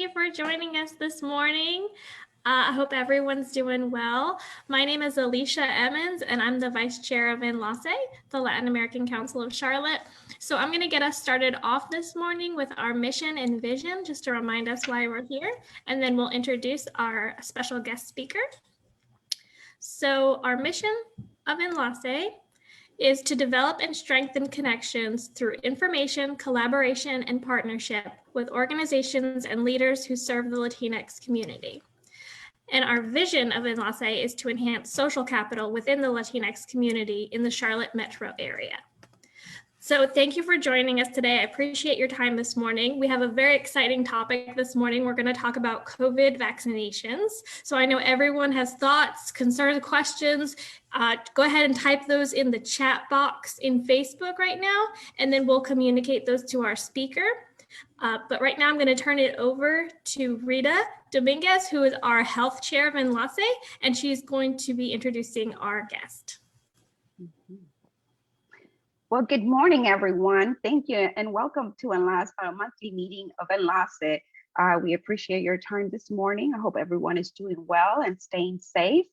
you for joining us this morning. I hope everyone's doing well. My name is Alicia Emmons, and I'm the Vice Chair of Enlace, the Latin American Council of Charlotte. So I'm going to get us started off this morning with our mission and vision, just to remind us why we're here, and then we'll introduce our special guest speaker. So our mission of Enlace is to develop and strengthen connections through information, collaboration, and partnership with organizations and leaders who serve the Latinx community. And our vision of Enlace is to enhance social capital within the Latinx community in the Charlotte metro area. So thank you for joining us today. I appreciate your time this morning. We have a very exciting topic this morning. We're going to talk about COVID vaccinations. So I know everyone has thoughts, concerns, questions. Go ahead and type those in the chat box in Facebook right now, and then we'll communicate those to our speaker. But right now I'm going to turn it over to Rita Dominguez, who is our health chair of Enlace, and she's going to be introducing our guest. Well, good morning, everyone. Thank you and welcome to Enlace, our monthly meeting of Enlace. We appreciate your time this morning. I hope everyone is doing well and staying safe.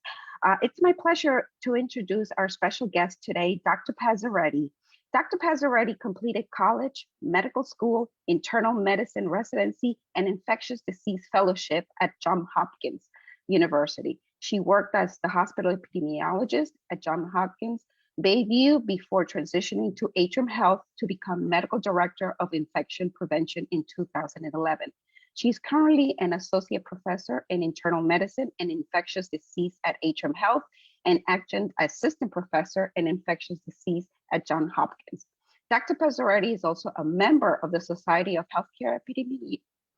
It's my pleasure to introduce our special guest today, Dr. Pazzaretti. Dr. Pazzaretti completed college, medical school, internal medicine residency, and infectious disease fellowship at Johns Hopkins University. She worked as the hospital epidemiologist at Johns Hopkins Bayview before transitioning to Atrium Health to become medical director of infection prevention in 2011. She's currently an associate professor in internal medicine and infectious disease at Atrium Health and adjunct assistant professor in infectious disease at Johns Hopkins. Dr. Pazzaretti is also a member of the Society of Healthcare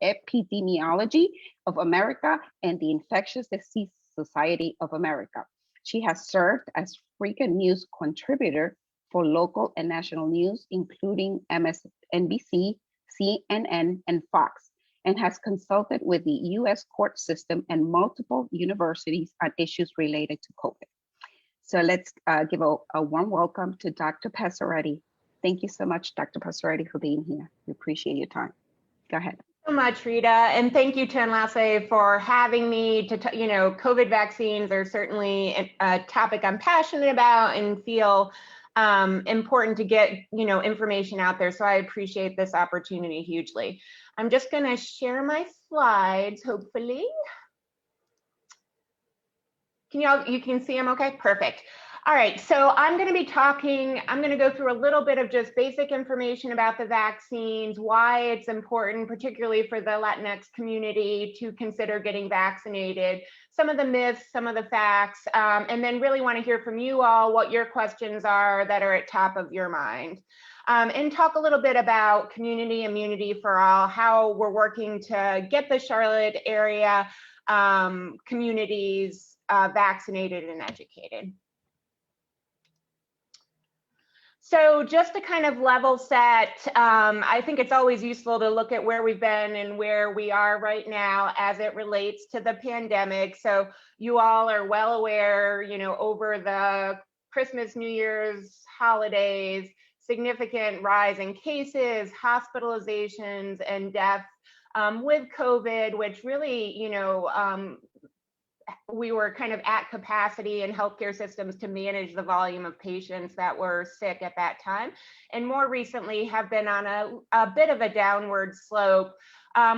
Epidemiology of America and the Infectious Disease Society of America. She has served as frequent news contributor for local and national news, including MSNBC, CNN, and Fox, and has consulted with the US court system and multiple universities on issues related to COVID. So let's give a warm welcome to Dr. Pazzaretti. Thank you so much, Dr. Pazzaretti, for being here. We appreciate your time. Go ahead. So much, Rita, and thank you to Enlace for having me. COVID vaccines are certainly a topic I'm passionate about and feel important to get information out there. So I appreciate this opportunity hugely. I'm just going to share my slides, hopefully. You can see them okay? Perfect. All right, so I'm going to go through a little bit of just basic information about the vaccines, why it's important, particularly for the Latinx community, to consider getting vaccinated, some of the myths, some of the facts, and then really want to hear from you all what your questions are that are at top of your mind. And talk a little bit about community immunity for all, how we're working to get the Charlotte area communities vaccinated and educated. So just to kind of level set, I think it's always useful to look at where we've been and where we are right now as it relates to the pandemic. So you all are well aware, over the Christmas, New Year's holidays, significant rise in cases, hospitalizations, and deaths with COVID, which really, we were kind of at capacity in healthcare systems to manage the volume of patients that were sick at that time, and more recently have been on a bit of a downward slope,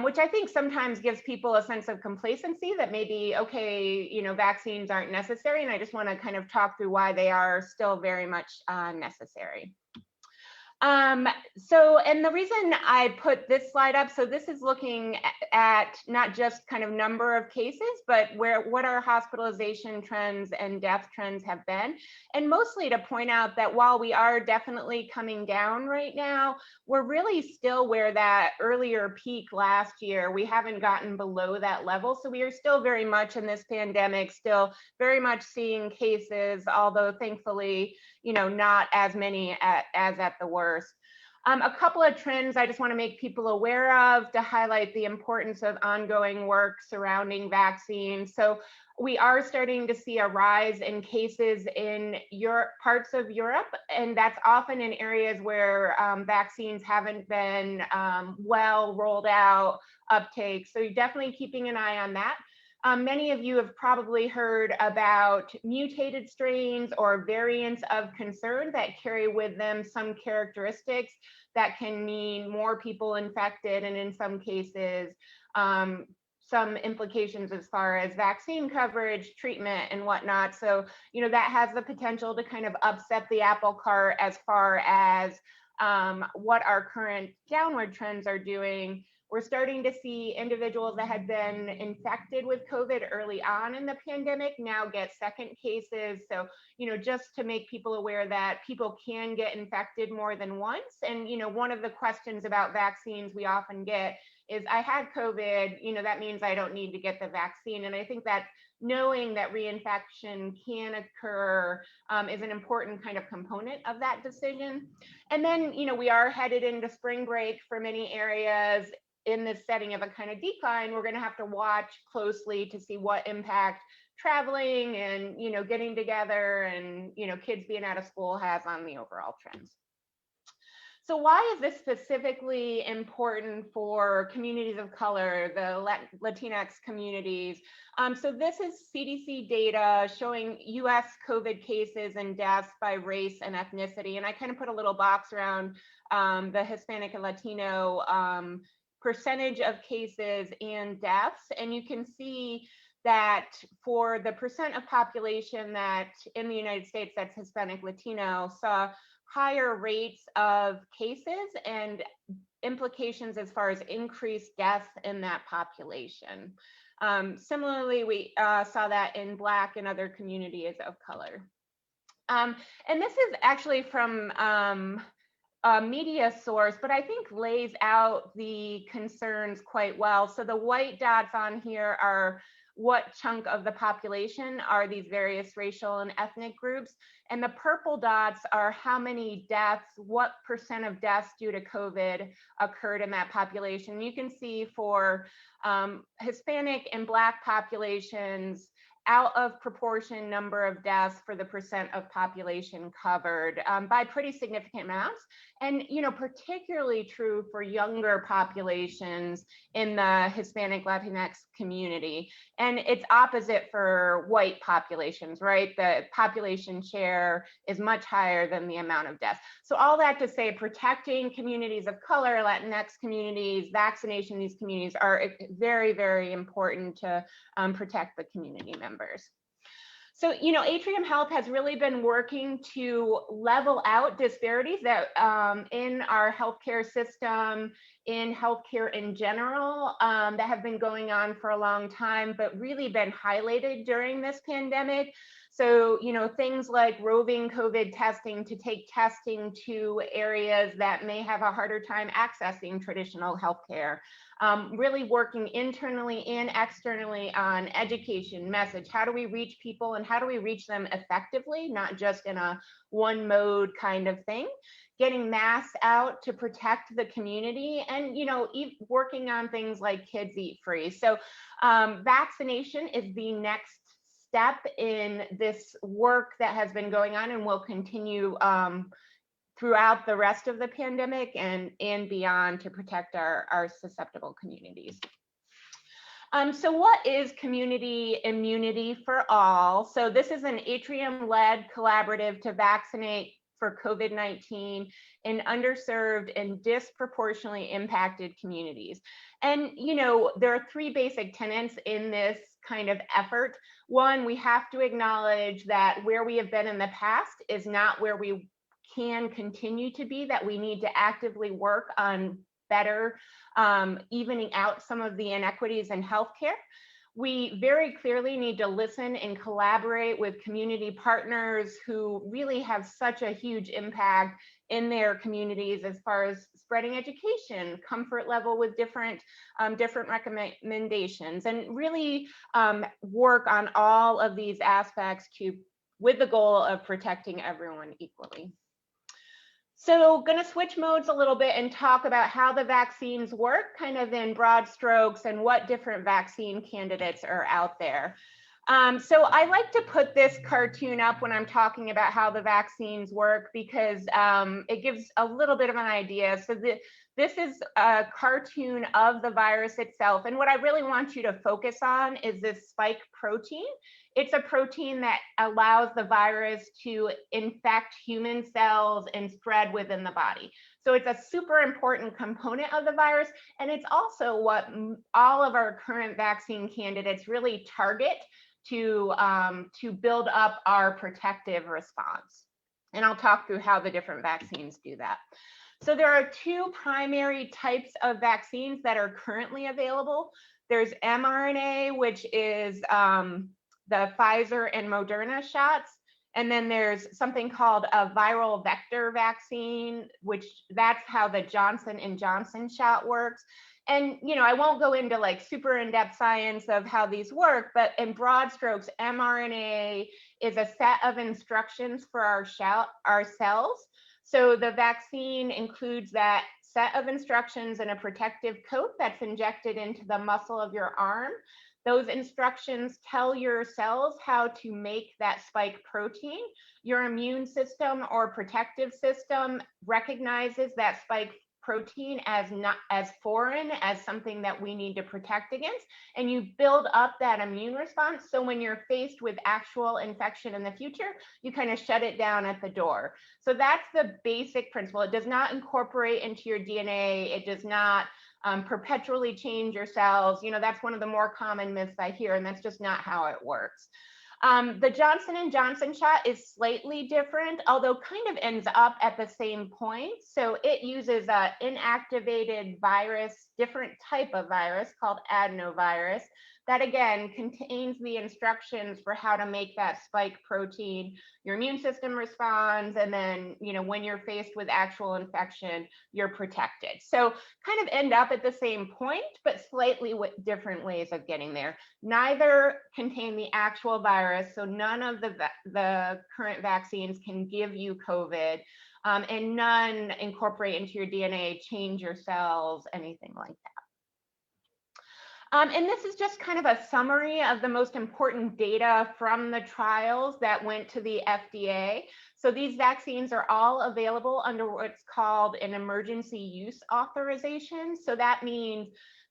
which I think sometimes gives people a sense of complacency that maybe, okay, vaccines aren't necessary, and I just want to kind of talk through why they are still very much necessary. And the reason I put this slide up, so this is looking at not just kind of number of cases, but what our hospitalization trends and death trends have been. And mostly to point out that while we are definitely coming down right now, we're really still where that earlier peak last year, we haven't gotten below that level. So we are still very much in this pandemic, still very much seeing cases, although thankfully, not as many as at the worst. A couple of trends I just want to make people aware of to highlight the importance of ongoing work surrounding vaccines. So we are starting to see a rise in cases in parts of Europe, and that's often in areas where vaccines haven't been well rolled out, uptake. So you're definitely keeping an eye on that. Many of you have probably heard about mutated strains or variants of concern that carry with them some characteristics that can mean more people infected, and in some cases, some implications as far as vaccine coverage, treatment, and whatnot. So, that has the potential to kind of upset the apple cart as far as what our current downward trends are doing. We're starting to see individuals that had been infected with COVID early on in the pandemic now get second cases. So, just to make people aware that people can get infected more than once. And, one of the questions about vaccines we often get is, I had COVID, that means I don't need to get the vaccine. And I think that knowing that reinfection can occur is an important kind of component of that decision. And then, we are headed into spring break for many areas. In this setting of a kind of decline, we're going to have to watch closely to see what impact traveling and, getting together and, kids being out of school has on the overall trends. So why is this specifically important for communities of color, the Latinx communities? So this is CDC data showing US COVID cases and deaths by race and ethnicity. And I kind of put a little box around the Hispanic and Latino percentage of cases and deaths. And you can see that for the percent of population that in the United States that's Hispanic Latino saw higher rates of cases and implications as far as increased deaths in that population. Similarly, we saw that in Black and other communities of color. And this is actually from a media source, but I think lays out the concerns quite well. So the white dots on here are what chunk of the population are these various racial and ethnic groups. And the purple dots are how many deaths, what percent of deaths due to COVID occurred in that population. You can see for Hispanic and Black populations, out of proportion number of deaths for the percent of population covered by pretty significant amounts. And, particularly true for younger populations in the Hispanic Latinx community. And it's opposite for white populations, right? The population share is much higher than the amount of deaths. So all that to say, protecting communities of color, Latinx communities, vaccination in these communities are very, very important to protect the community members. So, Atrium Health has really been working to level out disparities that in our healthcare system, in healthcare in general, that have been going on for a long time, but really been highlighted during this pandemic. So, things like roving COVID testing to take testing to areas that may have a harder time accessing traditional healthcare. Really working internally and externally on education, message. How do we reach people and how do we reach them effectively, not just in a one mode kind of thing? Getting masks out to protect the community and, working on things like Kids Eat Free. So vaccination is the next step in this work that has been going on and will continue throughout the rest of the pandemic and beyond to protect our susceptible communities. So what is community immunity for all? So this is an Atrium-led collaborative to vaccinate for COVID-19 in underserved and disproportionately impacted communities. And, there are three basic tenets in this kind of effort. One, we have to acknowledge that where we have been in the past is not where we can continue to be, that we need to actively work on better evening out some of the inequities in healthcare. We very clearly need to listen and collaborate with community partners who really have such a huge impact in their communities as far as spreading education, comfort level with different recommendations, and really work on all of these aspects with the goal of protecting everyone equally. So going to switch modes a little bit and talk about how the vaccines work kind of in broad strokes and what different vaccine candidates are out there. So I like to put this cartoon up when I'm talking about how the vaccines work because it gives a little bit of an idea. So this is a cartoon of the virus itself. And what I really want you to focus on is this spike protein. It's a protein that allows the virus to infect human cells and spread within the body. So it's a super important component of the virus. And it's also what all of our current vaccine candidates really target to build up our protective response. And I'll talk through how the different vaccines do that. So there are two primary types of vaccines that are currently available. There's mRNA, which is the Pfizer and Moderna shots. And then there's something called a viral vector vaccine, which that's how the Johnson & Johnson shot works. And, you know, I won't go into like super in-depth science of how these work, but in broad strokes, mRNA is a set of instructions for our cells. So the vaccine includes that set of instructions and a protective coat that's injected into the muscle of your arm. Those instructions tell your cells how to make that spike protein. Your immune system or protective system recognizes that spike protein as not as foreign, as something that we need to protect against, and you build up that immune response. So when you're faced with actual infection in the future, you kind of shut it down at the door. So that's the basic principle. It does not incorporate into your DNA. It does not perpetually change your cells. You know, that's one of the more common myths I hear, and that's just not how it works. The Johnson & Johnson shot is slightly different, although kind of ends up at the same point. So it uses an inactivated virus, different type of virus called adenovirus, that again contains the instructions for how to make that spike protein. Your immune system responds, and then, you know, when you're faced with actual infection, you're protected. So kind of end up at the same point, but slightly with different ways of getting there. Neither contain the actual virus, so none of the current vaccines can give you COVID, and none incorporate into your DNA, change your cells, anything like that. And this is just kind of a summary of the most important data from the trials that went to the FDA. So these vaccines are all available under what's called an emergency use authorization. So that means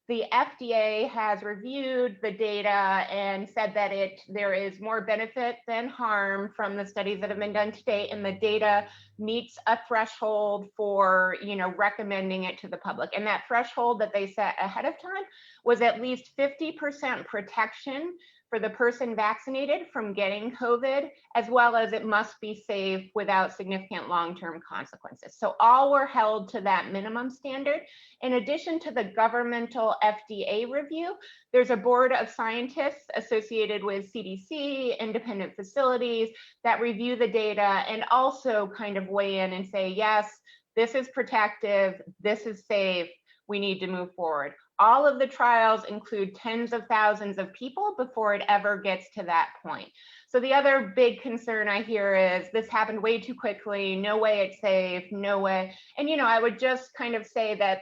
the FDA has reviewed the data and said that there is more benefit than harm from the studies that have been done to date, and the data meets a threshold for, you know, recommending it to the public. And that threshold that they set ahead of time was at least 50% protection for the person vaccinated from getting COVID, as well as it must be safe without significant long-term consequences. So all were held to that minimum standard. In addition to the governmental FDA review, there's a board of scientists associated with CDC, independent facilities that review the data and also kind of weigh in and say, yes, this is protective, this is safe, we need to move forward. All of the trials include tens of thousands of people before it ever gets to that point. So the other big concern I hear is this happened way too quickly, no way it's safe, no way. And, you know, I would just kind of say that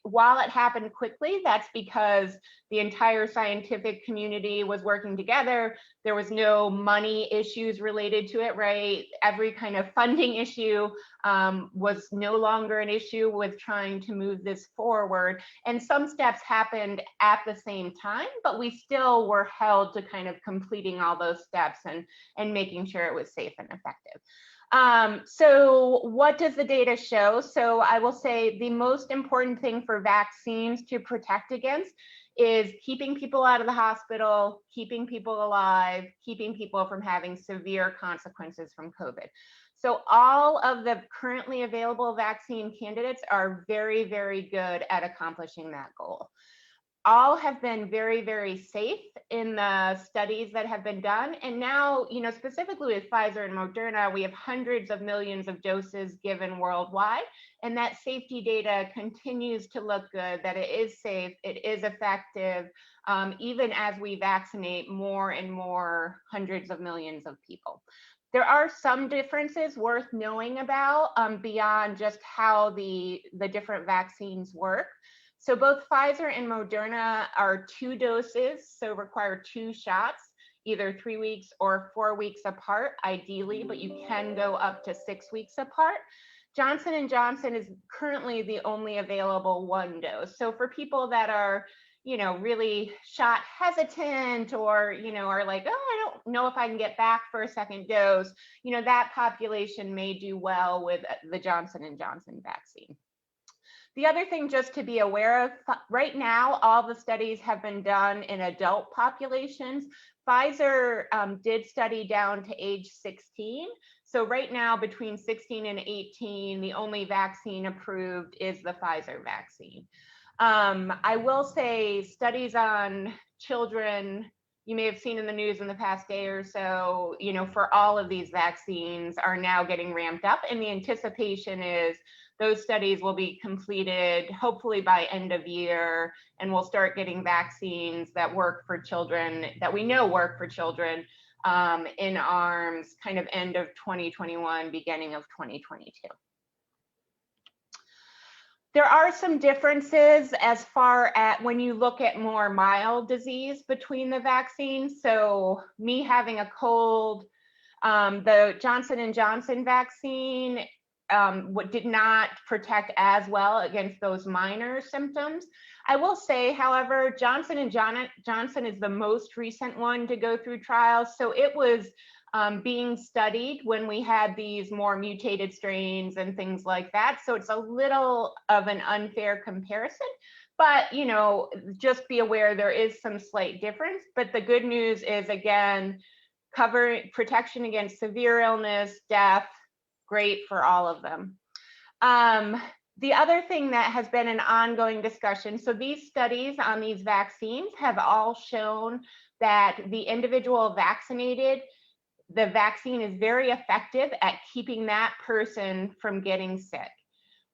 while it happened quickly, that's because the entire scientific community was working together. There was no money issues related to it, right? Every kind of funding issue was no longer an issue with trying to move this forward. And some steps happened at the same time, but we still were held to kind of completing all those steps and making sure it was safe and effective. So what does the data show? So I will say the most important thing for vaccines to protect against is keeping people out of the hospital, keeping people alive, keeping people from having severe consequences from COVID. So all of the currently available vaccine candidates are very, very good at accomplishing that goal. All have been very, very safe in the studies that have been done. And now, you know, specifically with Pfizer and Moderna, we have hundreds of millions of doses given worldwide. And that safety data continues to look good, that it is safe, it is effective, even as we vaccinate more and more hundreds of millions of people. There are some differences worth knowing about beyond just how the different vaccines work. So both Pfizer and Moderna are 2 doses, so require 2 shots, either 3 weeks or 4 weeks apart, ideally, but you can go up to 6 weeks apart. Johnson & Johnson is currently the only available 1 dose. So for people that are, really shot hesitant, or, are like, oh, I don't know if I can get back for a second dose, that population may do well with the Johnson & Johnson vaccine. The other thing just to be aware of, right now, all the studies have been done in adult populations. Pfizer did study down to age 16. So right now, between 16 and 18, the only vaccine approved is the Pfizer vaccine. I will say studies on children, you may have seen in the news in the past day or so, for all of these vaccines are now getting ramped up, and the anticipation is those studies will be completed hopefully by end of year, and we'll start getting vaccines that work for children, that we know work for children, in arms kind of end of 2021, beginning of 2022. There are some differences as far as when you look at more mild disease between the vaccines. So me having a cold, the Johnson & Johnson vaccine did not protect as well against those minor symptoms. I will say, however, Johnson & Johnson is the most recent one to go through trials. So it was being studied when we had these more mutated strains and things like that. So it's a little of an unfair comparison, but just be aware there is some slight difference. But the good news is, again, protection against severe illness, death, great for all of them. The other thing that has been an ongoing discussion, so these studies on these vaccines have all shown that the individual vaccinated, the vaccine is very effective at keeping that person from getting sick.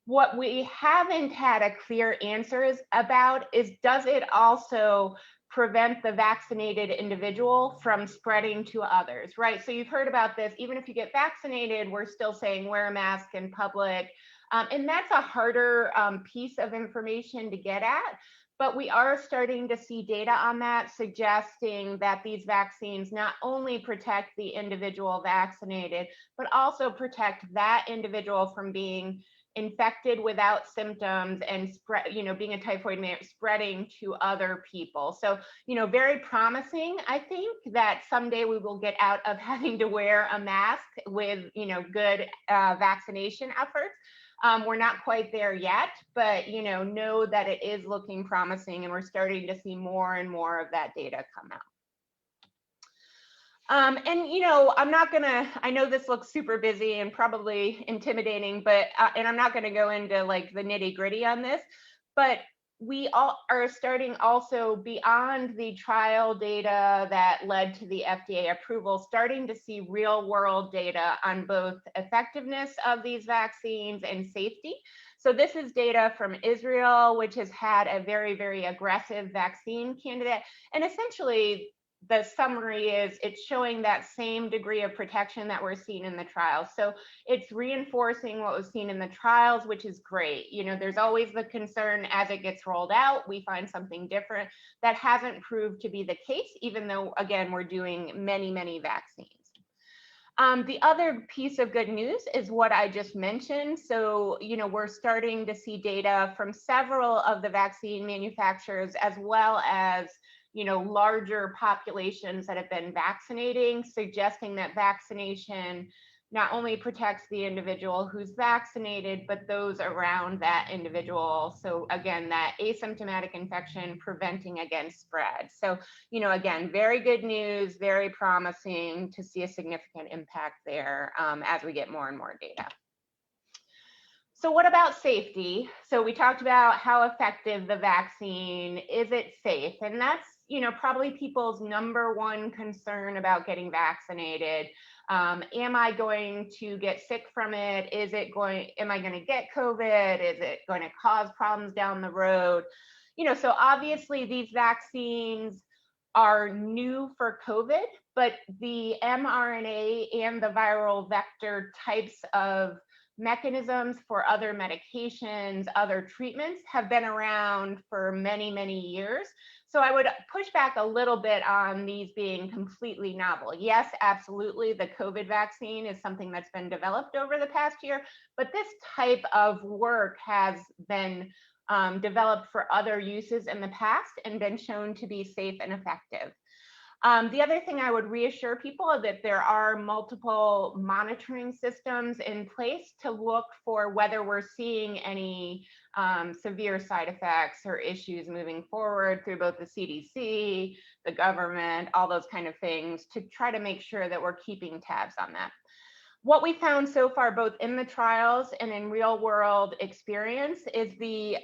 What we haven't had a clear answer about is, does it also prevent the vaccinated individual from spreading to others, right? So you've heard about this, even if you get vaccinated, we're still saying wear a mask in public. And that's a harder piece of information to get at. But we are starting to see data on that suggesting that these vaccines not only protect the individual vaccinated, but also protect that individual from being infected without symptoms and spread, being a typhoid mare, spreading to other people. So, very promising. I think that someday we will get out of having to wear a mask with, good vaccination efforts. We're not quite there yet, but know that it is looking promising, and we're starting to see more and more of that data come out. I'm not gonna, I know this looks super busy and probably intimidating, but, and I'm not gonna go into like the nitty gritty on this, but we all are starting also beyond the trial data that led to the FDA approval, starting to see real world data on both effectiveness of these vaccines and safety. So this is data from Israel, which has had a very, very aggressive vaccine candidate. And essentially, the summary is it's showing that same degree of protection that we're seeing in the trials. So it's reinforcing what was seen in the trials, which is great. There's always the concern as it gets rolled out, we find something different. That hasn't proved to be the case, even though, again, we're doing many, many vaccines. The other piece of good news is what I just mentioned. So, we're starting to see data from several of the vaccine manufacturers, as well as larger populations that have been vaccinating, suggesting that vaccination not only protects the individual who's vaccinated, but those around that individual. So again, that asymptomatic infection preventing against spread. So, again, very good news, very promising to see a significant impact there as we get more and more data. So what about safety? So we talked about how effective the vaccine, is it safe? And that's, probably people's number one concern about getting vaccinated. Am I going to get sick from it? Am I going to get COVID? Is it going to cause problems down the road? So obviously these vaccines are new for COVID, but the mRNA and the viral vector types of mechanisms for other medications, other treatments have been around for many, many years. So I would push back a little bit on these being completely novel. Yes, absolutely, the COVID vaccine is something that's been developed over the past year, but this type of work has been developed for other uses in the past and been shown to be safe and effective. The other thing I would reassure people is that there are multiple monitoring systems in place to look for whether we're seeing any severe side effects or issues moving forward through both the CDC, the government, all those kind of things, to try to make sure that we're keeping tabs on that. What we found so far, both in the trials and in real world experience, is the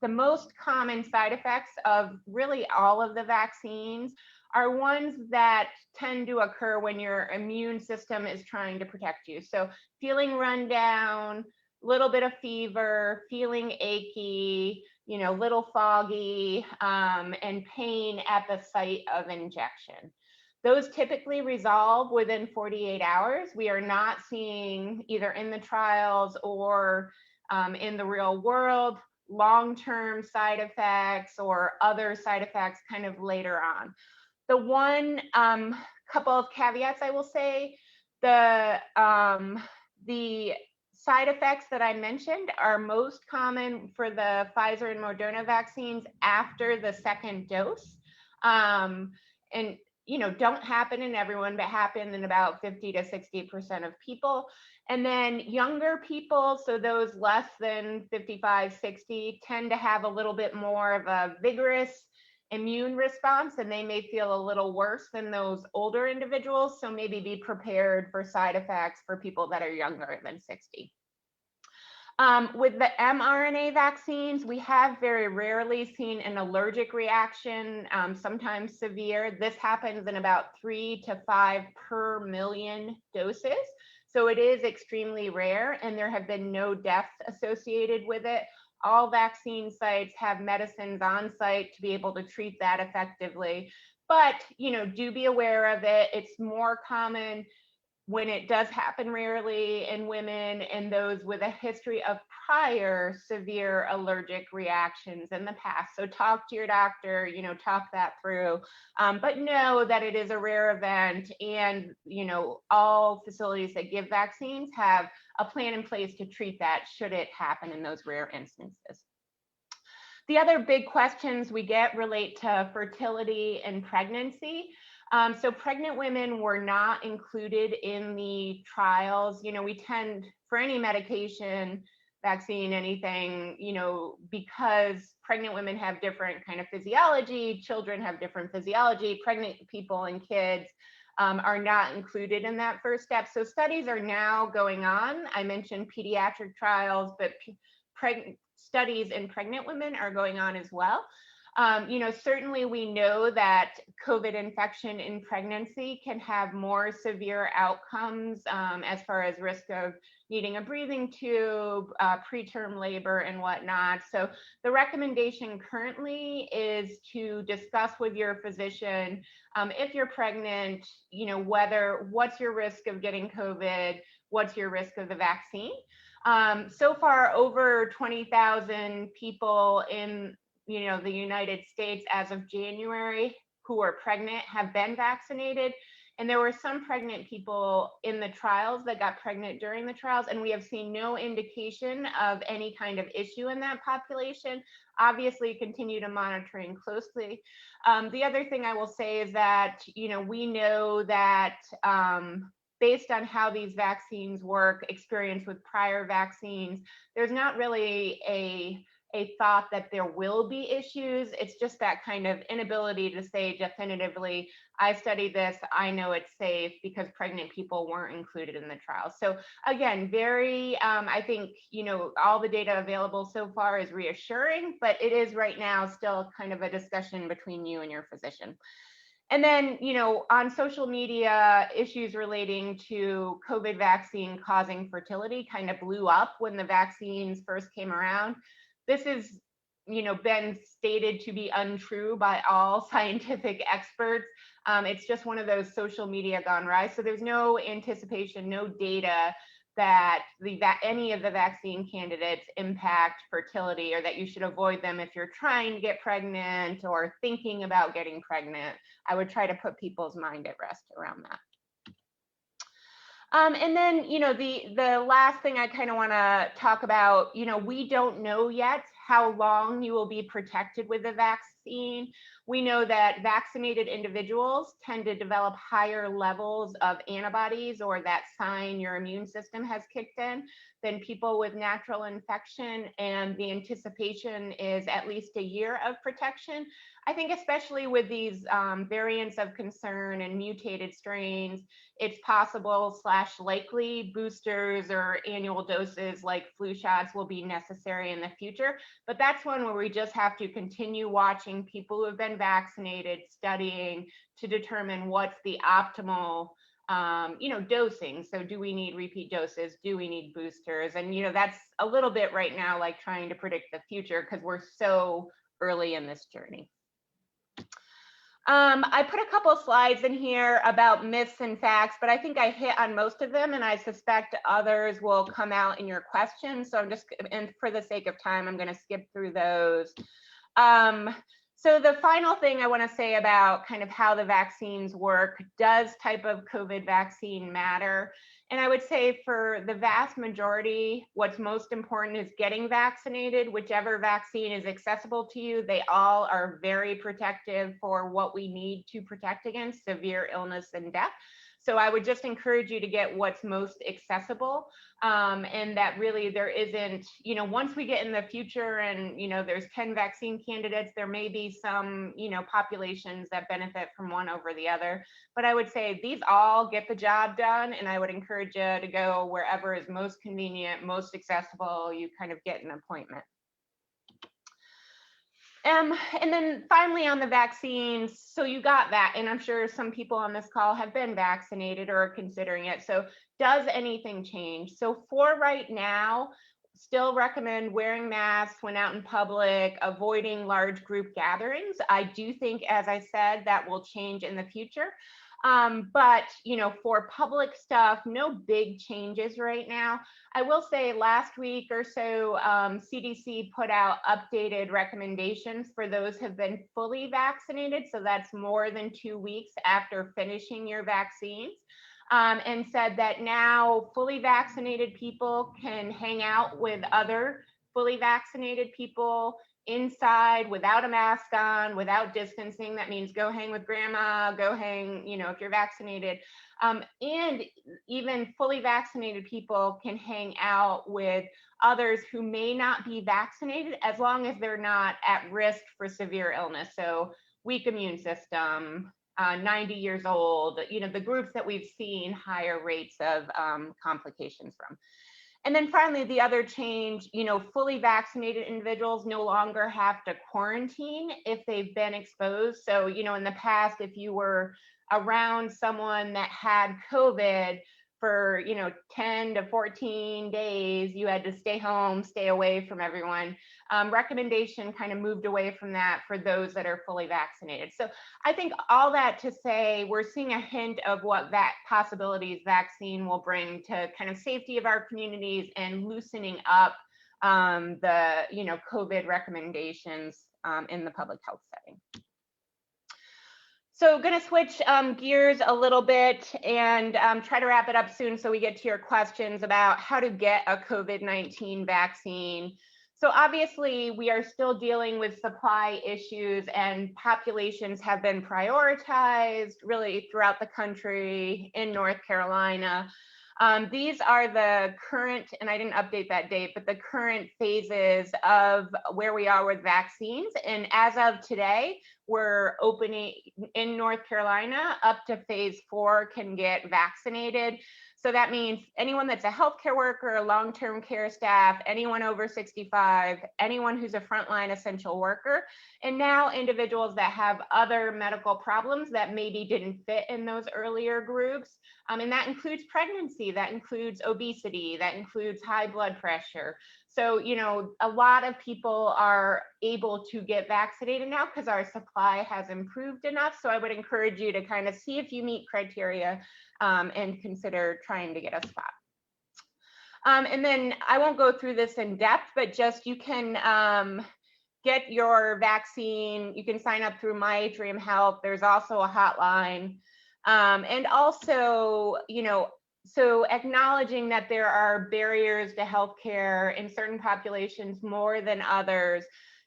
most common side effects of really all of the vaccines are ones that tend to occur when your immune system is trying to protect you. So feeling run down, little bit of fever, feeling achy, little foggy, and pain at the site of injection. Those typically resolve within 48 hours. We are not seeing, either in the trials or in the real world, long-term side effects or other side effects kind of later on. The one couple of caveats I will say, the side effects that I mentioned are most common for the Pfizer and Moderna vaccines after the second dose. And don't happen in everyone, but happen in about 50 to 60% of people. And then younger people, so those less than 55, 60, tend to have a little bit more of a vigorous immune response, and they may feel a little worse than those older individuals. So maybe be prepared for side effects for people that are younger than 60. With the mRNA vaccines, we have very rarely seen an allergic reaction, sometimes severe. This happens in about 3 to 5 per million doses. So it is extremely rare, and there have been no deaths associated with it. All vaccine sites have medicines on site to be able to treat that effectively. But, do be aware of it. It's more common when it does happen rarely in women and those with a history of prior severe allergic reactions in the past. So talk to your doctor, talk that through, but know that it is a rare event, and, all facilities that give vaccines have a plan in place to treat that should it happen in those rare instances. The other big questions we get relate to fertility and pregnancy. So pregnant women were not included in the trials. We tend, for any medication, vaccine, anything, because pregnant women have different kind of physiology, children have different physiology, pregnant people and kids are not included in that first step. So studies are now going on. I mentioned pediatric trials, but studies in pregnant women are going on as well. Certainly we know that COVID infection in pregnancy can have more severe outcomes as far as risk of needing a breathing tube, preterm labor and whatnot. So the recommendation currently is to discuss with your physician if you're pregnant, what's your risk of getting COVID, what's your risk of the vaccine. So far, over 20,000 people in the United States as of January who are pregnant have been vaccinated. And there were some pregnant people in the trials that got pregnant during the trials, and we have seen no indication of any kind of issue in that population. Obviously, continue to monitoring closely. The other thing I will say is that, we know that based on how these vaccines work, experience with prior vaccines, there's not really a thought that there will be issues. It's just that kind of inability to say definitively, I studied this, I know it's safe, because pregnant people weren't included in the trial. So again, very, I think, all the data available so far is reassuring, but it is right now still kind of a discussion between you and your physician. And then, on social media, issues relating to COVID vaccine causing fertility kind of blew up when the vaccines first came around. This is been stated to be untrue by all scientific experts. It's just one of those social media gone awry. So there's no anticipation, no data that any of the vaccine candidates impact fertility, or that you should avoid them if you're trying to get pregnant or thinking about getting pregnant. I would try to put people's mind at rest around that. And then, the last thing I kind of want to talk about, we don't know yet how long you will be protected with the vaccine. We know that vaccinated individuals tend to develop higher levels of antibodies, or that sign your immune system has kicked in, than people with natural infection. And the anticipation is at least a year of protection. I think especially with these variants of concern and mutated strains, it's possible / likely boosters or annual doses like flu shots will be necessary in the future. But that's one where we just have to continue watching people who have been vaccinated, studying to determine what's the optimal dosing. So do we need repeat doses? Do we need boosters? And that's a little bit right now like trying to predict the future, because we're so early in this journey. I put a couple slides in here about myths and facts, but I think I hit on most of them, and I suspect others will come out in your questions. So and for the sake of time, I'm going to skip through those. So the final thing I want to say about kind of how the vaccines work: does type of COVID vaccine matter? And I would say for the vast majority, what's most important is getting vaccinated. Whichever vaccine is accessible to you, they all are very protective for what we need to protect against severe illness and death. So I would just encourage you to get what's most accessible, and that really there isn't, once we get in the future and, there's 10 vaccine candidates, there may be some, populations that benefit from one over the other. But I would say these all get the job done, and I would encourage you to go wherever is most convenient, most accessible. You kind of get an appointment. And then finally on the vaccines, so you got that, and I'm sure some people on this call have been vaccinated or are considering it. So does anything change? So for right now, still recommend wearing masks when out in public, avoiding large group gatherings. I do think, as I said, that will change in the future. But for public stuff, no big changes right now. I will say last week or so, CDC put out updated recommendations for those who have been fully vaccinated. So that's more than 2 weeks after finishing your vaccines. And said that now fully vaccinated people can hang out with other fully vaccinated people inside without a mask on, without distancing. That means go hang with grandma, go hang, if you're vaccinated. And even fully vaccinated people can hang out with others who may not be vaccinated, as long as they're not at risk for severe illness. So weak immune system, 90 years old, the groups that we've seen higher rates of complications from. And then finally, the other change, fully vaccinated individuals no longer have to quarantine if they've been exposed. So, in the past, if you were around someone that had COVID for, 10 to 14 days, you had to stay home, stay away from everyone. Recommendation kind of moved away from that for those that are fully vaccinated. So I think all that to say, we're seeing a hint of what that possibilities vaccine will bring to kind of safety of our communities and loosening up the, COVID recommendations in the public health setting. So going to switch gears a little bit and try to wrap it up soon so we get to your questions about how to get a COVID-19 vaccine. So obviously we are still dealing with supply issues, and populations have been prioritized really throughout the country. In North Carolina, these are the current, and I didn't update that date, but the current phases of where we are with vaccines. And as of today, we're opening in North Carolina up to phase 4 can get vaccinated. So that means anyone that's a healthcare worker, long-term care staff, anyone over 65, anyone who's a frontline essential worker, and now individuals that have other medical problems that maybe didn't fit in those earlier groups. And that includes pregnancy, that includes obesity, that includes high blood pressure. So, a lot of people are able to get vaccinated now because our supply has improved enough. So I would encourage you to kind of see if you meet criteria and consider trying to get a spot. And then I won't go through this in depth, but just you can get your vaccine. You can sign up through My Atrium Health. There's also a hotline. And also, so acknowledging that there are barriers to healthcare in certain populations more than others.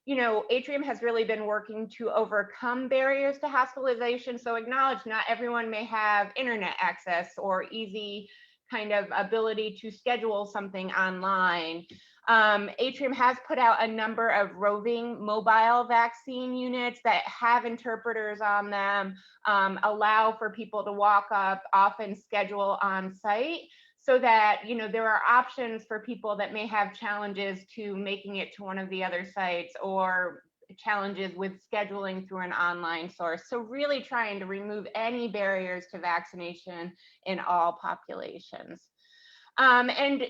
Atrium has really been working to overcome barriers to hospitalization. So acknowledge not everyone may have internet access or easy kind of ability to schedule something online. Atrium has put out a number of roving mobile vaccine units that have interpreters on them, allow for people to walk up, often schedule on site, so that there are options for people that may have challenges to making it to one of the other sites or challenges with scheduling through an online source. So really trying to remove any barriers to vaccination in all populations. And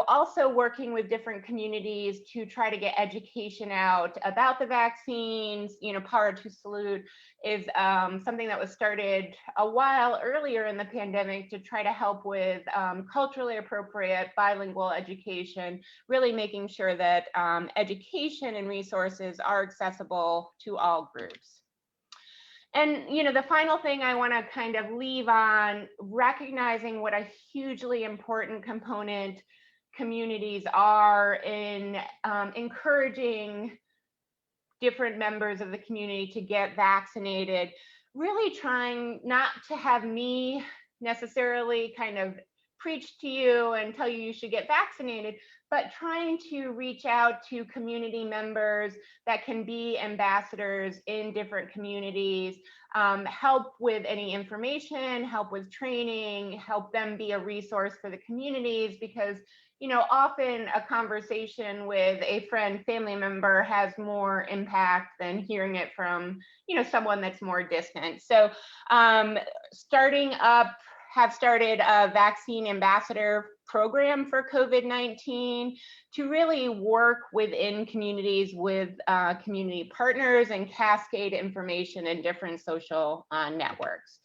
also working with different communities to try to get education out about the vaccines. Power to Salute is something that was started a while earlier in the pandemic to try to help with culturally appropriate bilingual education, really making sure that education and resources are accessible to all groups. And the final thing I want to kind of leave on, recognizing what a hugely important component communities are in encouraging different members of the community to get vaccinated, really trying not to have me necessarily kind of preach to you and tell you should get vaccinated, but trying to reach out to community members that can be ambassadors in different communities, help with any information, help with training, help them be a resource for the communities, because often a conversation with a friend, family member has more impact than hearing it from someone that's more distant. So have started a vaccine ambassador program for COVID-19 to really work within communities with community partners and cascade information in different social networks.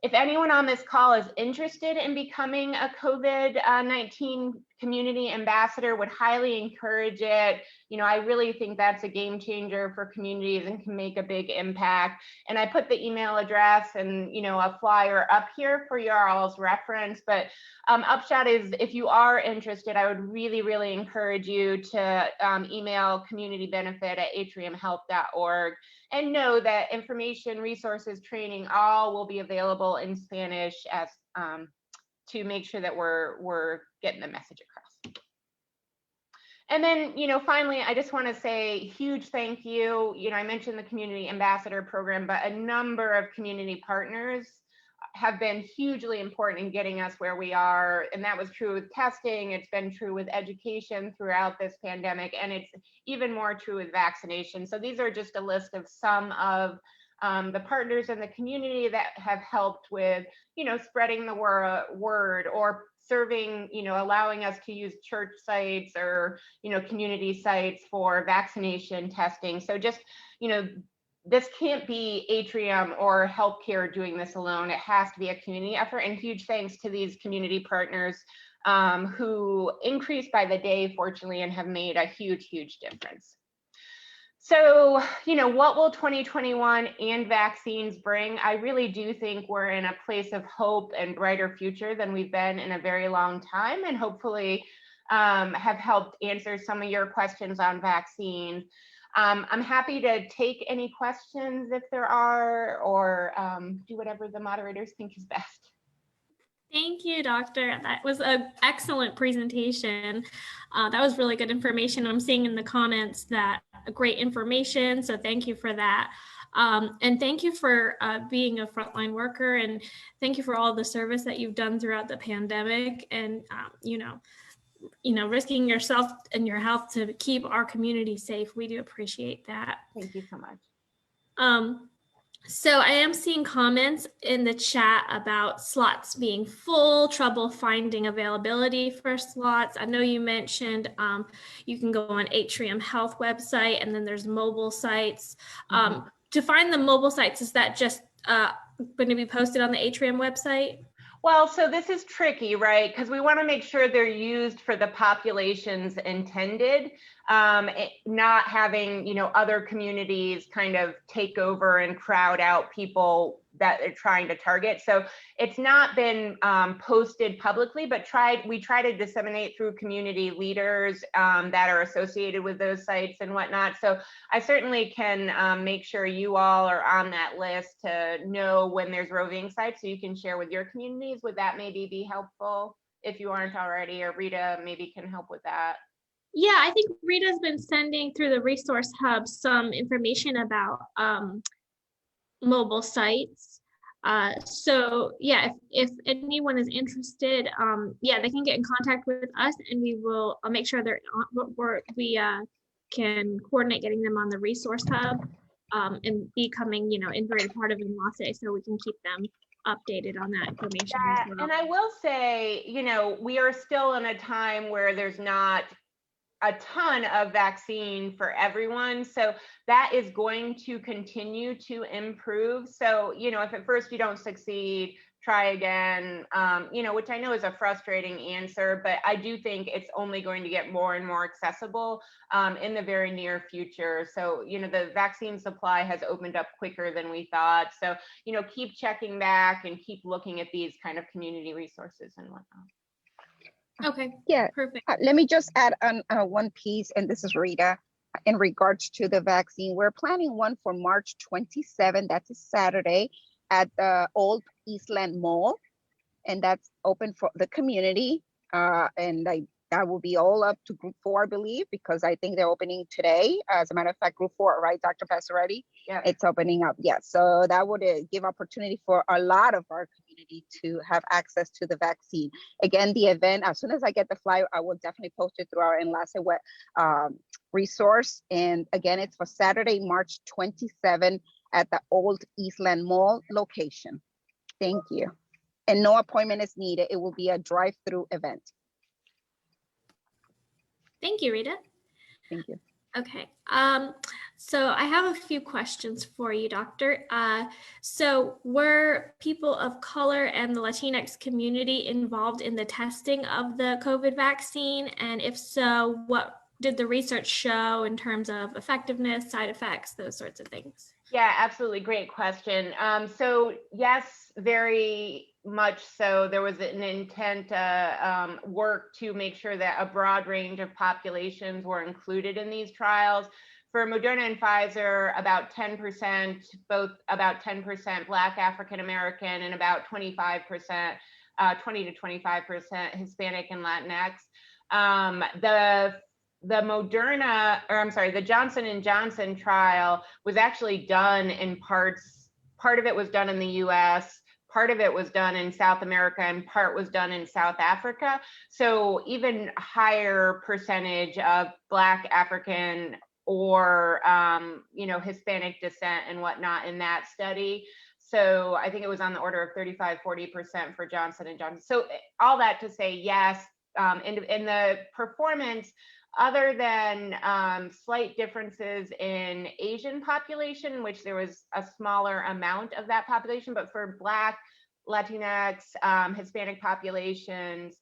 If anyone on this call is interested in becoming a COVID-19 community ambassador, would highly encourage it. I really think that's a game changer for communities and can make a big impact. And I put the email address and a flyer up here for your all's reference. But upshot is, if you are interested, I would really, really encourage you to email communitybenefit@atriumhealth.org. And know that information, resources, training, all will be available in Spanish as to make sure that we're getting the message across. And then, finally, I just want to say huge thank you. I mentioned the Community Ambassador Program, but a number of community partners have been hugely important in getting us where we are. And that was true with testing. It's been true with education throughout this pandemic. And it's even more true with vaccination. So these are just a list of some of the partners in the community that have helped with, spreading the word or serving, allowing us to use church sites or, community sites for vaccination testing. So just, this can't be Atrium or healthcare doing this alone. It has to be a community effort. And huge thanks to these community partners who increase by the day, fortunately, and have made a huge, huge difference. So, what will 2021 and vaccines bring? I really do think we're in a place of hope and brighter future than we've been in a very long time, and hopefully have helped answer some of your questions on vaccines. I'm happy to take any questions if there are, or do whatever the moderators think is best. Thank you, Doctor. That was an excellent presentation. That was really good information. I'm seeing in the comments that great information, so thank you for that. And thank you for being a frontline worker, and thank you for all the service that you've done throughout the pandemic, and risking yourself and your health to keep our community safe. We do appreciate that. Thank you so much. So I am seeing comments in the chat about slots being full, trouble finding availability for slots. I know you mentioned you can go on Atrium Health website, and then there's mobile sites. To find the mobile sites, is that just going to be posted on the Atrium website? Well, so this is tricky, right? Because we want to make sure they're used for the populations intended, not having, other communities kind of take over and crowd out people that they're trying to target. So it's not been posted publicly, but we try to disseminate through community leaders that are associated with those sites and whatnot. So I certainly can make sure you all are on that list to know when there's roving sites, so you can share with your communities. Would that maybe be helpful if you aren't already, or Rita maybe can help with that? Yeah, I think Rita's been sending through the resource hub some information about mobile sites. So yeah, if anyone is interested, yeah, they can get in contact with us, and we will make sure we can coordinate getting them on the resource hub, and becoming, integrated part of Enlace, so we can keep them updated on that information as well. And I will say, we are still in a time where there's not a ton of vaccine for everyone. So that is going to continue to improve. So, if at first you don't succeed, try again, which I know is a frustrating answer, but I do think it's only going to get more and more accessible in the very near future. So, the vaccine supply has opened up quicker than we thought. So, keep checking back and keep looking at these kind of community resources and whatnot. Okay. Yeah. Perfect. Let me just add on one piece, and this is Rita. In regards to the vaccine, we're planning one for March 27. That's a Saturday at the Old Eastland Mall, and that's open for the community. And that will be all up to Group 4, I believe, because I think they're opening today. As a matter of fact, Group 4, right, Dr. Passaretti? Yeah, it's opening up. Yeah, so that would give opportunity for a lot of our community to have access to the vaccine. Again, the event, as soon as I get the flyer, I will definitely post it through our Enlace web resource. And again, it's for Saturday, March 27 at the Old Eastland Mall location. Thank you. And no appointment is needed. It will be a drive-through event. Thank you, Rita. Thank you. Okay, so I have a few questions for you, Doctor. So were people of color and the Latinx community involved in the testing of the COVID vaccine? And if so, what did the research show in terms of effectiveness, side effects, those sorts of things? Yeah, absolutely. Great question. So yes, very much so. There was an intent work to make sure that a broad range of populations were included in these trials. For Moderna and Pfizer, about 10%, both about 10% Black African American and about 25%, 20 to 25% Hispanic and Latinx. The Moderna, or I'm sorry, the Johnson & Johnson trial was actually done in parts. Part of it was done in the US, part of it was done in South America, and part was done in South Africa. So even higher percentage of Black African or Hispanic descent and whatnot in that study. So I think it was on the order of 35-40% for Johnson & Johnson. So all that to say, yes, in the performance, other than slight differences in Asian population, which there was a smaller amount of that population, but for Black, Latinx, Hispanic populations,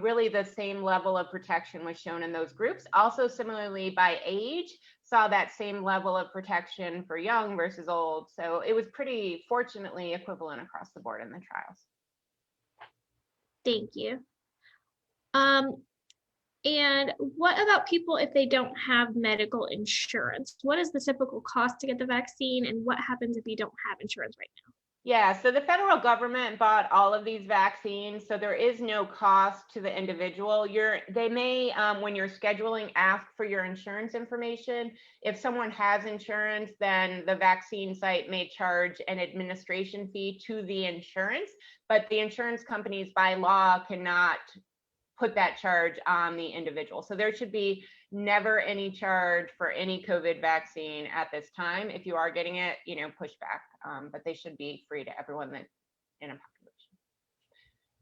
really the same level of protection was shown in those groups. Also, similarly by age, saw that same level of protection for young versus old. So it was pretty fortunately equivalent across the board in the trials. Thank you. And what about people if they don't have medical insurance? What is the typical cost to get the vaccine, and what happens if you don't have insurance right now? Yeah, so the federal government bought all of these vaccines, so there is no cost to the individual. They may, when you're scheduling, ask for your insurance information. If someone has insurance, then the vaccine site may charge an administration fee to the insurance, but the insurance companies by law cannot put that charge on the individual. So there should be never any charge for any COVID vaccine at this time. If you are getting it, push back, but they should be free to everyone that in a population.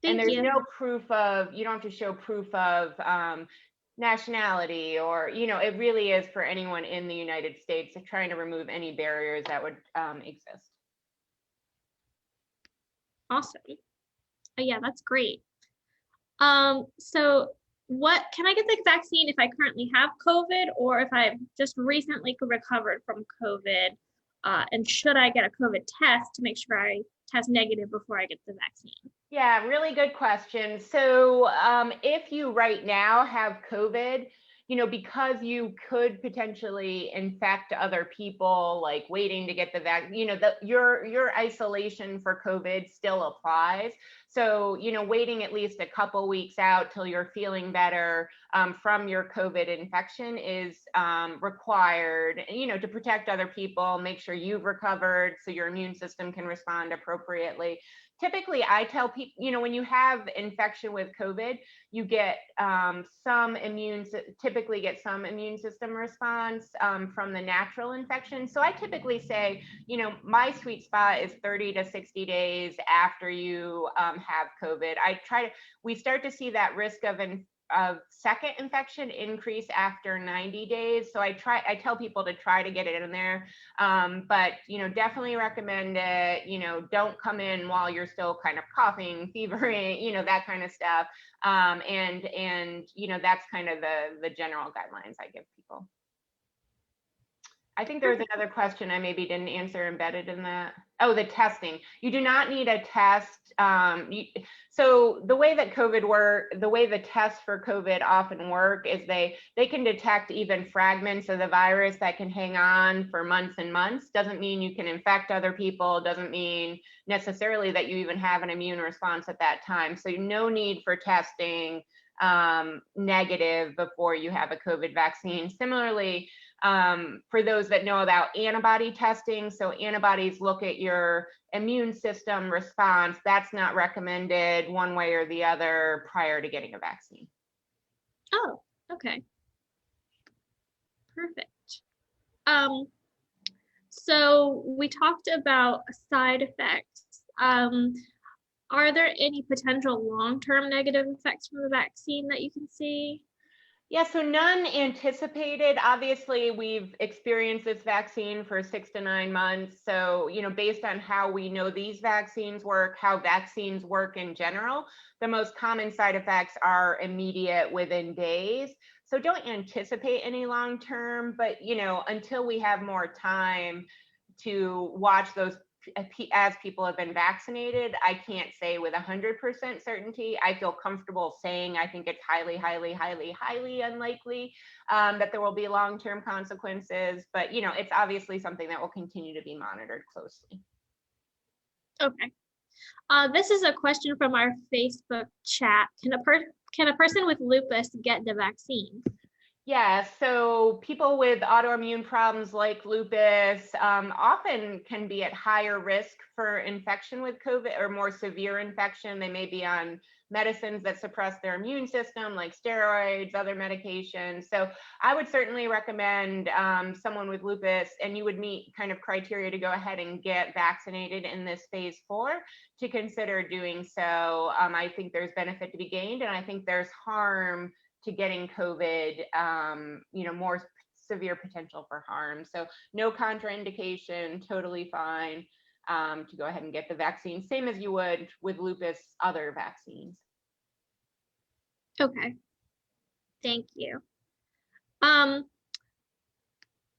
And there's no proof of, you don't have to show proof of nationality, or, it really is for anyone in the United States, of trying to remove any barriers that would exist. Awesome. Yeah, that's great. So what can I get the vaccine if I currently have COVID, or if I've just recently recovered from COVID? And should I get a COVID test to make sure I test negative before I get the vaccine? Yeah, really good question. So if you right now have COVID, because you could potentially infect other people, like waiting to get the vaccine, your isolation for COVID still applies. So, waiting at least a couple weeks out till you're feeling better from your COVID infection is required, to protect other people, make sure you've recovered so your immune system can respond appropriately. Typically, I tell people, when you have infection with COVID, you get typically get some immune system response from the natural infection. So I typically say, my sweet spot is 30 to 60 days after you have COVID. We start to see that risk of second infection increase after 90 days. So I tell people to try to get it in there. But, definitely recommend it. Don't come in while you're still kind of coughing, fevering, that kind of stuff. And that's kind of the general guidelines I give people. I think there was another question I maybe didn't answer embedded in that. Oh, the testing. You do not need a test. So the way that the way the tests for COVID often work is they can detect even fragments of the virus that can hang on for months and months. Doesn't mean you can infect other people. Doesn't mean necessarily that you even have an immune response at that time. So no need for testing negative before you have a COVID vaccine. Similarly, for those that know about antibody testing, so antibodies look at your immune system response. That's not recommended one way or the other prior to getting a vaccine. Oh, okay. Perfect. So we talked about side effects. Are there any potential long-term negative effects from the vaccine that you can see? Yeah, so none anticipated. Obviously, we've experienced this vaccine for 6 to 9 months. So, based on how we know these vaccines work, how vaccines work in general, the most common side effects are immediate, within days. So don't anticipate any long-term, but, until we have more time to watch those as people have been vaccinated, I can't say with 100% certainty. I feel comfortable saying I think it's highly, highly, highly, highly unlikely that there will be long-term consequences. But, it's obviously something that will continue to be monitored closely. Okay. This is a question from our Facebook chat. Can a person with lupus get the vaccine? Yeah, so people with autoimmune problems like lupus often can be at higher risk for infection with COVID, or more severe infection. They may be on medicines that suppress their immune system, like steroids, other medications. So I would certainly recommend someone with lupus, and you would meet kind of criteria to go ahead and get vaccinated in this phase 4, to consider doing so. I think there's benefit to be gained, and I think there's harm to getting COVID, more severe potential for harm. So no contraindication, totally fine to go ahead and get the vaccine, same as you would with lupus, other vaccines. Okay, thank you.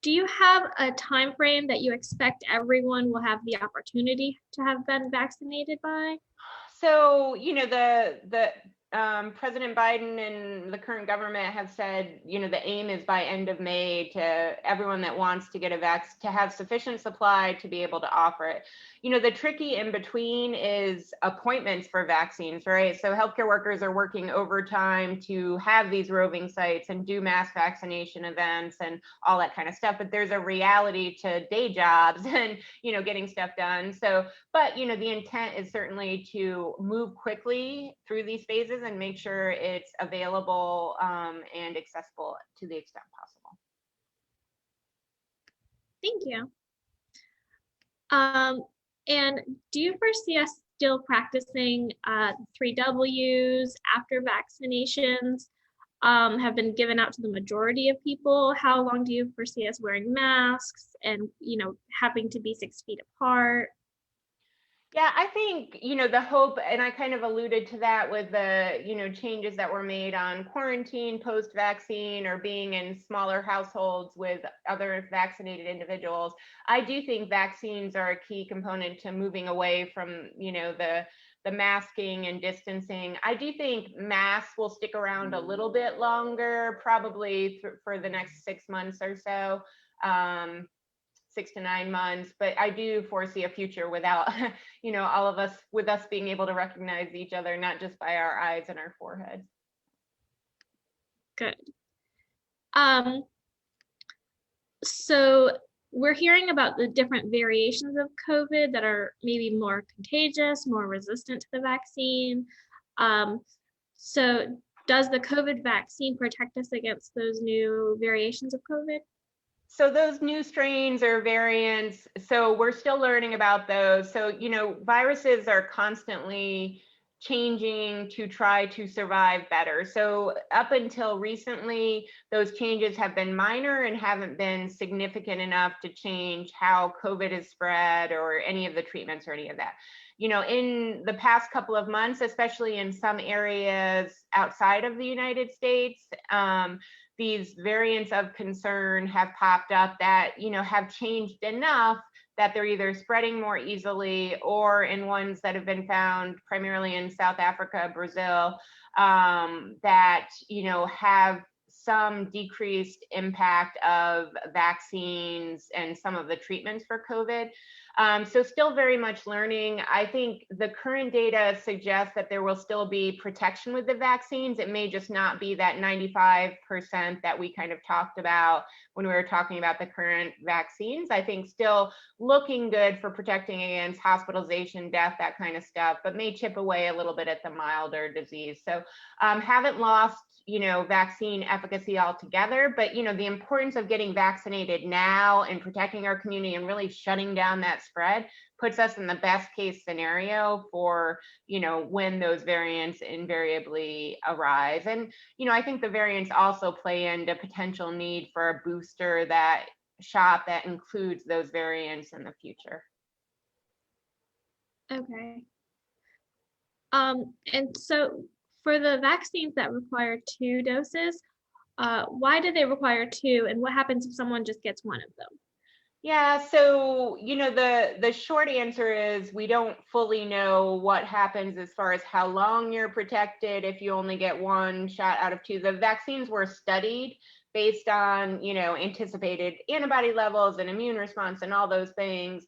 Do you have a time frame that you expect everyone will have the opportunity to have been vaccinated by? So, the President Biden and the current government have said, the aim is by end of May to everyone that wants to get a vaccine to have sufficient supply to be able to offer it. The tricky in between is appointments for vaccines, right? So healthcare workers are working overtime to have these roving sites and do mass vaccination events and all that kind of stuff. But there's a reality to day jobs and, getting stuff done. So, but, the intent is certainly to move quickly through these phases resources and make sure it's available and accessible to the extent possible. Thank you. And do you foresee us still practicing 3 Ws after vaccinations have been given out to the majority of people? How long do you foresee us wearing masks and, having to be 6 feet apart? Yeah, I think, the hope, and I kind of alluded to that with the, changes that were made on quarantine post-vaccine or being in smaller households with other vaccinated individuals. I do think vaccines are a key component to moving away from, the masking and distancing. I do think masks will stick around a little bit longer, probably for the next 6 months or so. 6 to 9 months, but I do foresee a future without, all of us, with us being able to recognize each other, not just by our eyes and our foreheads. Good. So we're hearing about the different variations of COVID that are maybe more contagious, more resistant to the vaccine. So does the COVID vaccine protect us against those new variations of COVID? So those new strains or variants, so we're still learning about those. So, viruses are constantly changing to try to survive better. So up until recently, those changes have been minor and haven't been significant enough to change how COVID is spread or any of the treatments or any of that. In the past couple of months, especially in some areas outside of the United States, these variants of concern have popped up that, have changed enough that they're either spreading more easily or in ones that have been found primarily in South Africa, Brazil, that, have some decreased impact of vaccines and some of the treatments for COVID. So still very much learning. I think the current data suggests that there will still be protection with the vaccines. It may just not be that 95% that we kind of talked about when we were talking about the current vaccines. I think still looking good for protecting against hospitalization, death, that kind of stuff, but may chip away a little bit at the milder disease. So haven't lost vaccine efficacy altogether, but the importance of getting vaccinated now and protecting our community and really shutting down that spread puts us in the best case scenario for when those variants invariably arise. And I think the variants also play into potential need for a booster shot that includes those variants in the future. Okay. And so for the vaccines that require 2 doses, why do they require 2, and what happens if someone just gets 1 of them? Yeah, so the short answer is we don't fully know what happens as far as how long you're protected if you only get 1 shot out of 2. The vaccines were studied based on anticipated antibody levels and immune response and all those things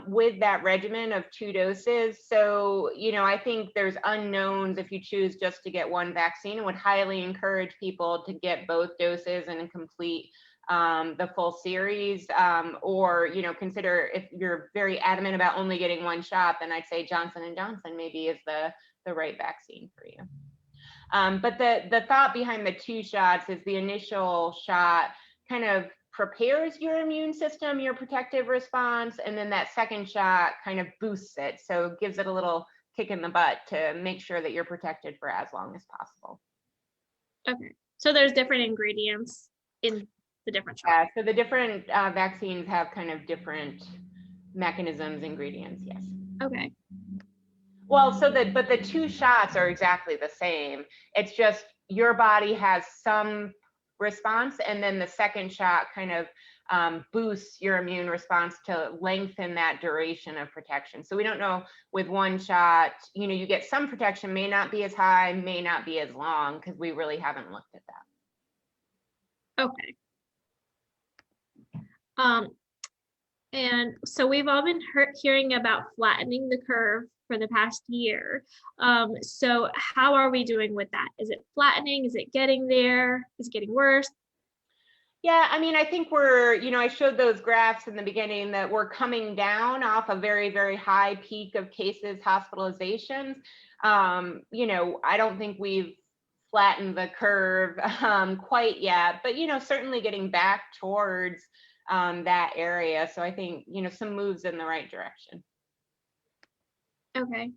with that regimen of 2 doses. So I think there's unknowns if you choose just to get 1 vaccine. I would highly encourage people to get both doses and complete the full series, or consider, if you're very adamant about only getting 1 shot, then I'd say Johnson & Johnson maybe is the right vaccine for you. But the thought behind the 2 shots is the initial shot kind of prepares your immune system, your protective response, and then that second shot kind of boosts it. So gives it a little kick in the butt to make sure that you're protected for as long as possible. Okay, so there's different ingredients in the different shots. Yeah, so the different vaccines have kind of different mechanisms, ingredients, yes. Okay. Well, but the 2 shots are exactly the same. It's just your body has some response, and then the second shot kind of boosts your immune response to lengthen that duration of protection. So we don't know with 1 shot, you get some protection, may not be as high, may not be as long, because we really haven't looked at that. Okay. And so we've all been hearing about flattening the curve for the past year. So how are we doing with that? Is it flattening? Is it getting there? Is it getting worse? Yeah, I mean, I think we're, I showed those graphs in the beginning that we're coming down off a very, very high peak of cases, hospitalizations. I don't think we've flattened the curve quite yet, but, certainly getting back towards that area. So I think, some moves in the right direction. Okay.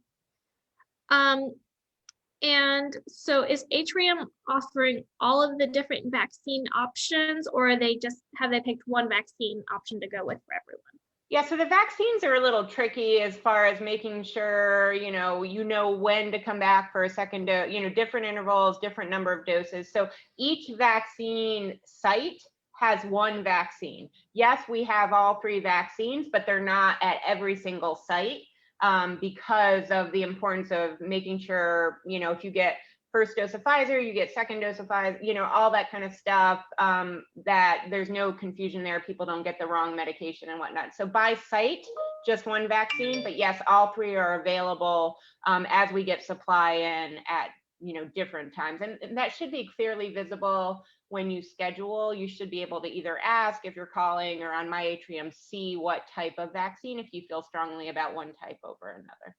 And so is Atrium offering all of the different vaccine options, or have they picked one vaccine option to go with for everyone? Yeah, so the vaccines are a little tricky as far as making sure, when to come back for a second dose, different intervals, different number of doses. So each vaccine site has one vaccine. Yes, we have all 3 vaccines, but they're not at every single site. Because of the importance of making sure, if you get first dose of Pfizer, you get second dose of Pfizer, all that kind of stuff, that there's no confusion there. People don't get the wrong medication and whatnot. So by site, just one vaccine, but yes, all 3 are available as we get supply in at, different times. And that should be clearly visible when you schedule. You should be able to either ask if you're calling or on My Atrium, see what type of vaccine if you feel strongly about one type over another.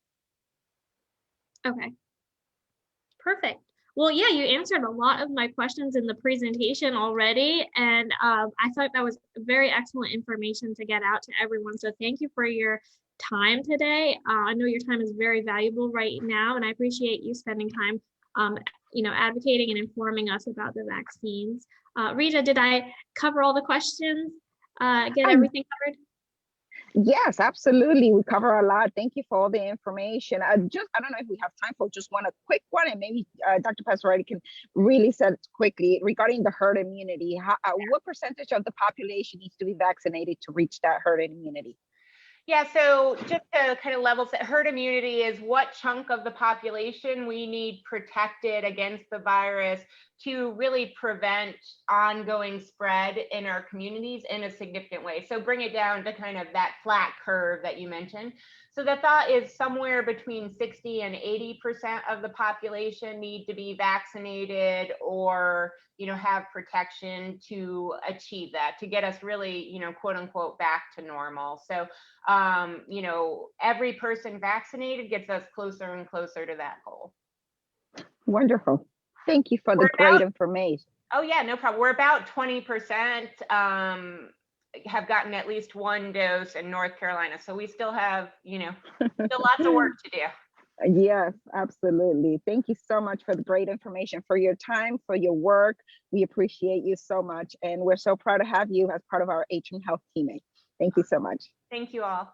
Okay. Perfect. Well, yeah, you answered a lot of my questions in the presentation already, and I thought that was very excellent information to get out to everyone. So thank you for your time today. I know your time is very valuable right now, and I appreciate you spending time, advocating and informing us about the vaccines. Rita, did I cover all the questions? Get everything covered? Yes, absolutely. We cover a lot. Thank you for all the information. I don't know if we have time for just one, a quick one, and maybe Dr. Pasquarelli can really say it quickly regarding the herd immunity. What percentage of the population needs to be vaccinated to reach that herd immunity? Yeah, so just to kind of level set, herd immunity is what chunk of the population we need protected against the virus to really prevent ongoing spread in our communities in a significant way. So bring it down to kind of that flat curve that you mentioned. So the thought is somewhere between 60 and 80% of the population need to be vaccinated or, have protection to achieve that, to get us really, quote unquote, back to normal. So, every person vaccinated gets us closer and closer to that goal. Wonderful. Thank you for the great information. Oh yeah, no problem. We're about 20% have gotten at least one dose in North Carolina. So we still have, still lots of work to do. Yes, absolutely. Thank you so much for the great information, for your time, for your work. We appreciate you so much. And we're so proud to have you as part of our Atrium Health teammate. Thank you so much. Thank you all.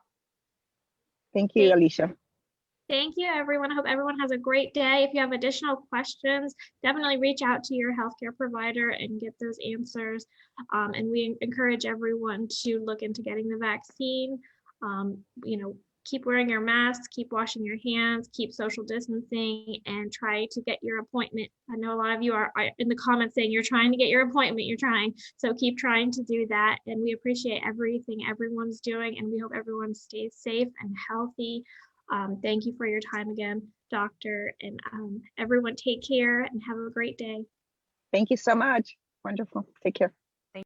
Thank you, Alicia. Thank you, everyone. I hope everyone has a great day. If you have additional questions, definitely reach out to your healthcare provider and get those answers. And we encourage everyone to look into getting the vaccine. Keep wearing your mask, keep washing your hands, keep social distancing, and try to get your appointment. I know a lot of you are in the comments saying you're trying to get your appointment, so keep trying to do that. And we appreciate everything everyone's doing, and we hope everyone stays safe and healthy. Thank you for your time again, Doctor, and everyone take care and have a great day. Thank you so much. Wonderful. Take care.